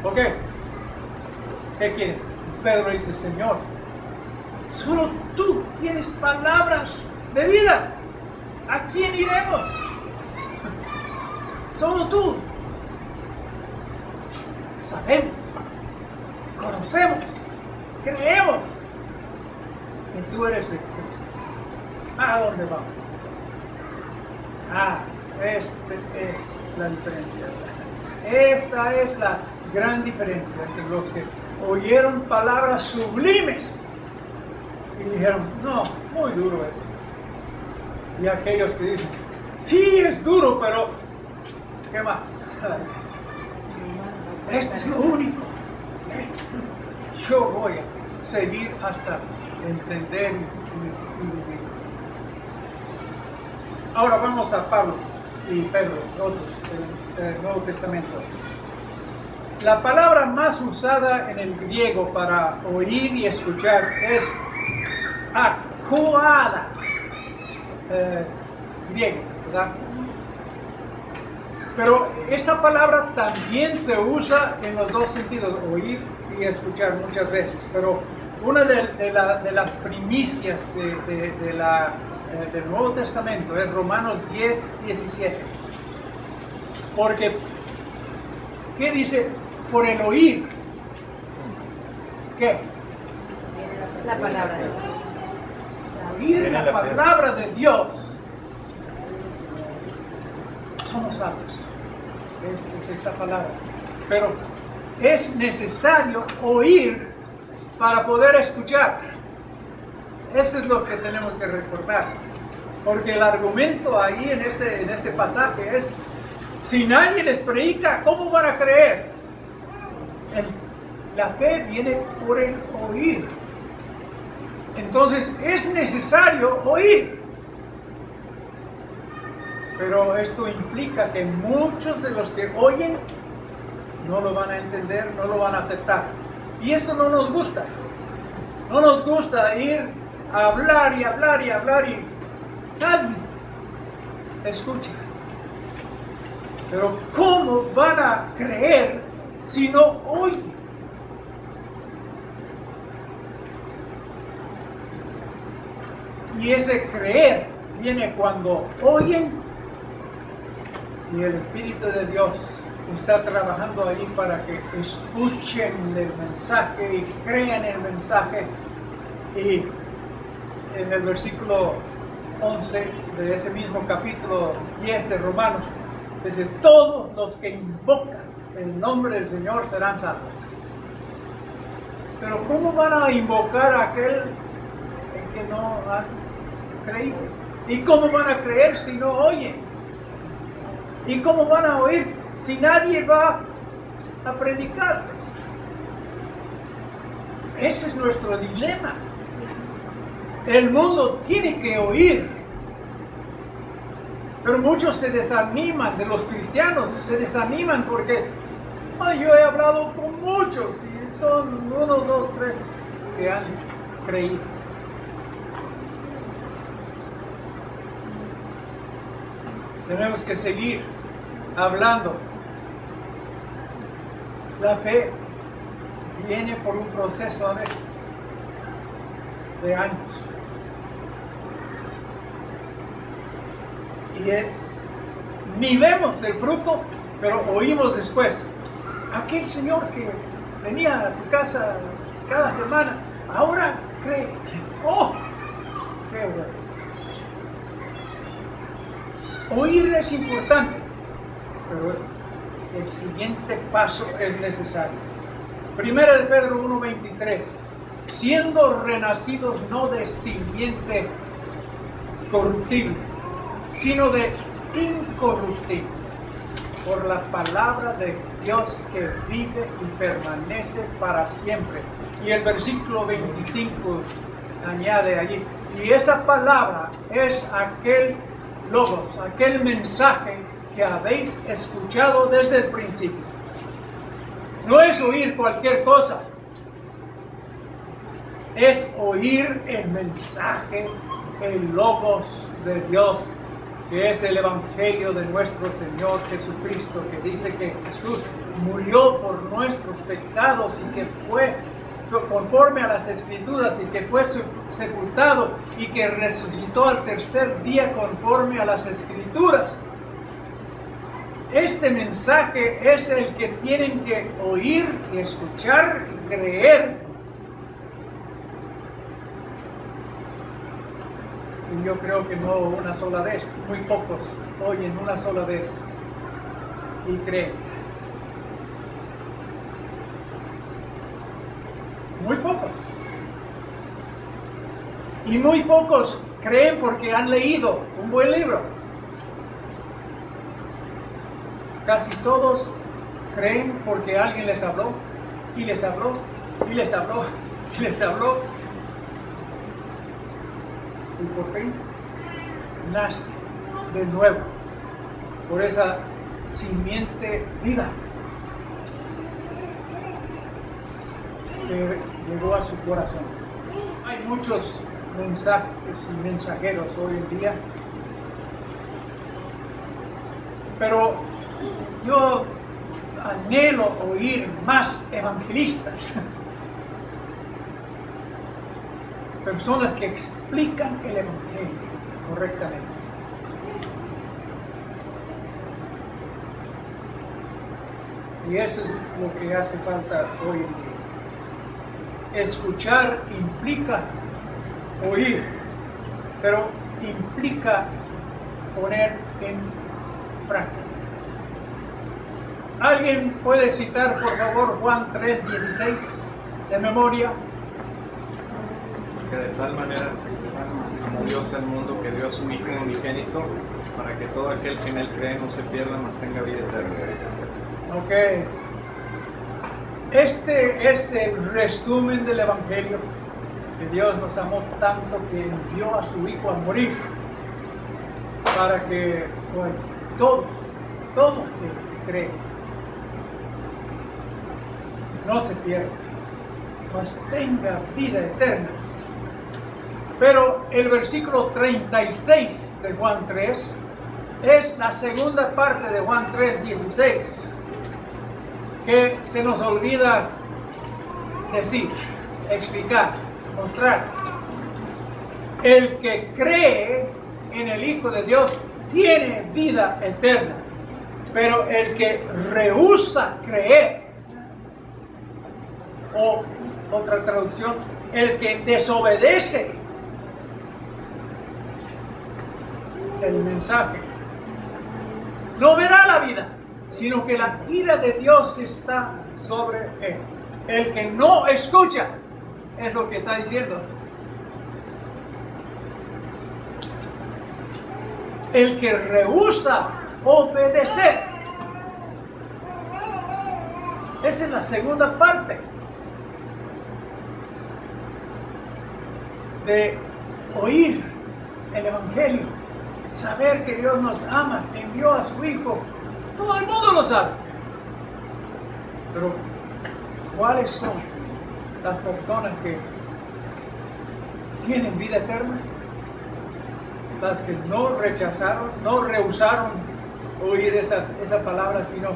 ¿Ok? ¿Qué quiere? Pedro dice, Señor, solo tú tienes palabras de vida. ¿A quién iremos? Solo tú. Sabemos, conocemos, creemos que tú eres el Cristo. ¿A dónde vamos? Esta es la diferencia. Esta es la gran diferencia entre los que oyeron palabras sublimes y dijeron, no, muy duro esto. Y aquellos que dicen, sí, es duro, pero ¿qué más? Esto es lo único. Yo voy a seguir hasta entender y vivir. Ahora vamos a Pablo y Pedro, otros del Nuevo Testamento. La palabra más usada en el griego para oír y escuchar es akoada, griego, ¿verdad? Pero esta palabra también se usa en los dos sentidos, oír y escuchar muchas veces. Pero una de las primicias del Nuevo Testamento es Romanos 10:17. Porque, ¿qué dice? Por el oír. ¿Qué? La palabra de Dios. Oír la palabra de Dios. Somos salvos. Es esta palabra. Pero es necesario oír para poder escuchar. Eso es lo que tenemos que recordar. Porque el argumento ahí en este pasaje es, si nadie les predica, ¿cómo van a creer? La fe viene por el oír. Entonces es necesario oír. Pero esto implica que muchos de los que oyen no lo van a entender, no lo van a aceptar. Y eso no nos gusta. No nos gusta ir a hablar y hablar y hablar y nadie escucha. Pero ¿cómo van a creer si no oyen? Y ese creer viene cuando oyen y el Espíritu de Dios está trabajando ahí para que escuchen el mensaje y crean el mensaje. Y en el versículo 11 de ese mismo capítulo 10 de Romanos, dice, todos los que invocan el nombre del Señor serán salvos. Pero ¿cómo van a invocar a aquel que no ha creído? ¿Y cómo van a creer si no oyen? ¿Y cómo van a oír si nadie va a predicarles? Ese es nuestro dilema. El mundo tiene que oír. Pero muchos se desaniman, de los cristianos se desaniman porque yo he hablado con muchos y son 1, 2, 3 que han creído. Tenemos que seguir hablando. La fe viene por un proceso a veces de años. Y ni vemos el fruto, pero oímos después. Aquel señor que venía a tu casa cada semana, ahora cree. ¡Oh! ¡Qué bueno! Oír es importante, pero el siguiente paso es necesario. Primera de Pedro 1:23. Siendo renacidos no de simiente corruptible, sino de incorruptible, por la palabra de Dios que vive y permanece para siempre. Y el versículo 25 añade allí, y esa palabra es aquel logos, aquel mensaje que habéis escuchado desde el principio. No es oír cualquier cosa, es oír el mensaje, el logos de Dios, que es el evangelio de nuestro Señor Jesucristo, que dice que Jesús murió por nuestros pecados y que fue conforme a las Escrituras y que fue sepultado y que resucitó al tercer día conforme a las Escrituras. Este mensaje es el que tienen que oír y escuchar y creer. Y yo creo que no una sola vez, muy pocos oyen una sola vez y creen. Muy pocos. Y muy pocos creen porque han leído un buen libro. Casi todos creen porque alguien les habló, y les habló, y les habló, y les habló. Y por fin nace de nuevo por esa simiente viva que llegó a su corazón. Hay muchos mensajes y mensajeros hoy en día, pero yo anhelo oír más evangelistas, personas que explican el evangelio correctamente. Y eso es lo que hace falta hoy en día. Escuchar implica oír, pero implica poner en práctica. ¿Alguien puede citar, por favor, Juan 3:16 de memoria? Que de tal manera amó Dios al mundo que dio a su Hijo unigénito para que todo aquel que en él cree no se pierda, mas tenga vida eterna. Ok. Este es el resumen del Evangelio, que Dios nos amó tanto que envió a su Hijo a morir para que todos que creen no se pierdan, mas tenga vida eterna. Pero el versículo 36 de Juan 3 es la segunda parte de Juan 3:16, que se nos olvida decir, explicar, mostrar. El que cree en el Hijo de Dios tiene vida eterna, pero el que rehúsa creer, o otra traducción, el que desobedece el mensaje, no verá la vida, sino que la ira de Dios está sobre él. El que no escucha, es lo que está diciendo. El que rehúsa obedecer. Esa es la segunda parte de oír el Evangelio, saber que Dios nos ama, envió a su Hijo. Todo el mundo lo sabe. Pero, ¿cuáles son las personas que tienen vida eterna? Las que no rechazaron, no rehusaron oír esa palabra, sino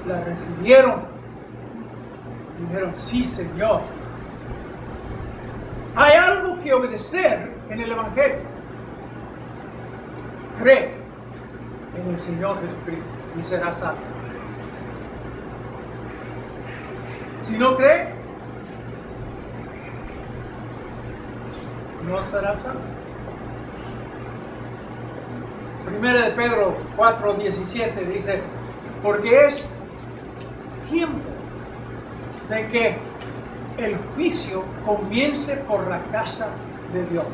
la recibieron. Dijeron, sí, Señor. Hay algo que obedecer en el Evangelio. Cree en el Señor Jesucristo y será salvo. Si no cree, no será salvo. Primera de Pedro 4:17 dice, porque es tiempo de que el juicio comience por la casa de Dios.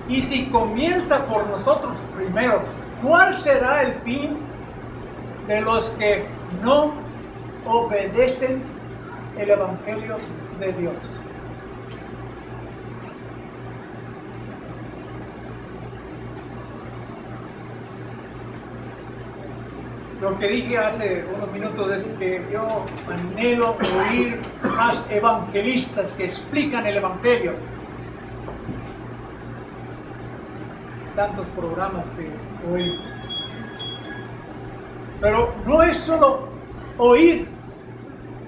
Y si comienza por nosotros primero, ¿cuál será el fin de los que no obedecen el Evangelio de Dios? Lo que dije hace unos minutos es que yo anhelo oír más evangelistas que explican el Evangelio. Tantos programas que oímos. Pero no es solo oír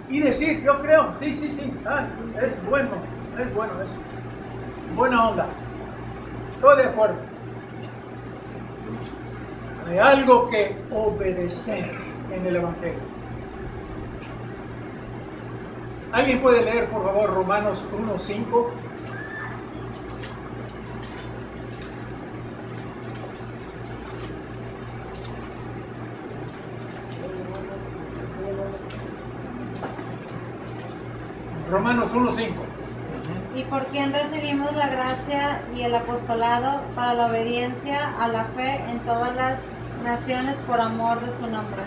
y decir, yo creo, sí, es bueno, es buena onda. Estoy de acuerdo. Hay algo que obedecer en el Evangelio. ¿Alguien puede leer, por favor, Romanos 1:5? Romanos 1:5. Y por quien recibimos la gracia y el apostolado para la obediencia a la fe en todas las naciones por amor de su nombre.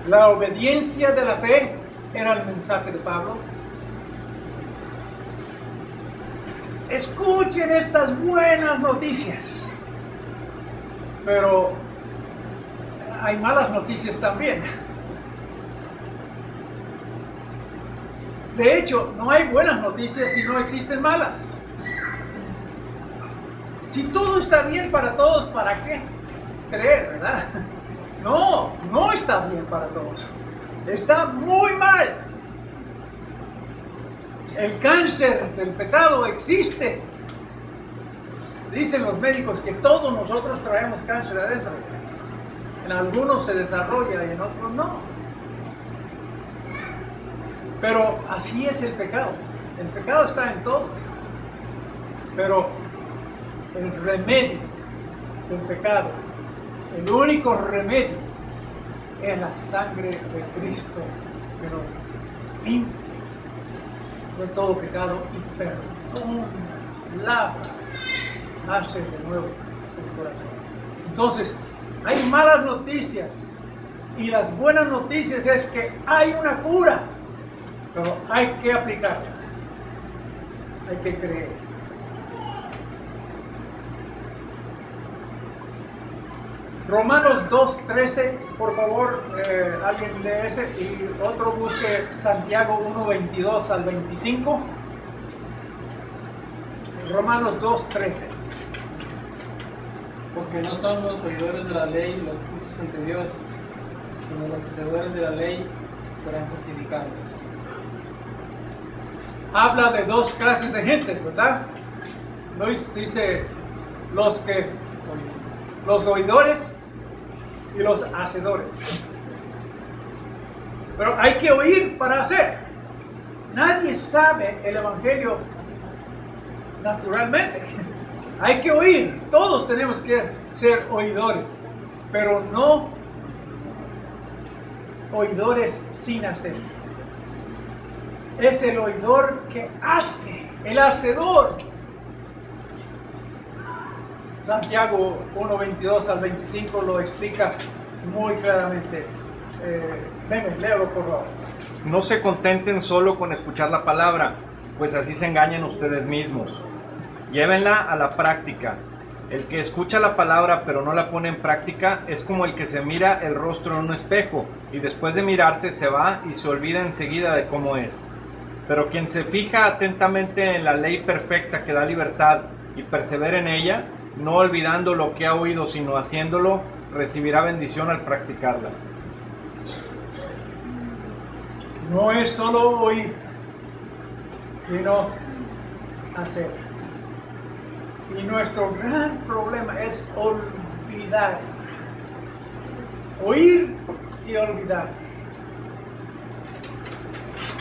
La obediencia de la fe era el mensaje de Pablo. Escuchen estas buenas noticias, pero hay malas noticias también. De hecho, no hay buenas noticias si no existen malas. Si todo está bien para todos, ¿para qué creer, verdad? No está bien para todos. Está muy mal. El cáncer del pecado existe. Dicen los médicos que todos nosotros traemos cáncer adentro. En algunos se desarrolla y en otros no. Pero así es el pecado. El pecado está en todos. Pero el remedio del pecado, el único remedio, es la sangre de Cristo que nos limpia de todo pecado y perdona, lava, hace de nuevo el corazón. Entonces, hay malas noticias y las buenas noticias es que hay una cura, pero hay que aplicarla, hay que creer. Romanos 2:13, por favor, alguien lee ese y otro busque Santiago 1:22 al 25. Romanos 2:13. Porque no son los oidores de la ley los justos ante Dios, sino los hacedores de la ley serán justificados. Habla de dos clases de gente, ¿verdad? Luis dice los oidores y los hacedores. Pero hay que oír para hacer. Nadie sabe el Evangelio naturalmente. Hay que oír. Todos tenemos que ser oidores, pero no oidores sin hacer. Es el oidor que hace, el hacedor. Santiago 1:22 al 25 lo explica muy claramente. Venga, léalo por favor. No se contenten solo con escuchar la palabra, pues así se engañan ustedes mismos. Llévenla a la práctica. El que escucha la palabra pero no la pone en práctica es como el que se mira el rostro en un espejo y después de mirarse se va y se olvida enseguida de cómo es. Pero quien se fija atentamente en la ley perfecta que da libertad y persevera en ella, no olvidando lo que ha oído sino haciéndolo, recibirá bendición al practicarla. No es solo oír, sino hacer. Y nuestro gran problema es olvidar. Oír y olvidar.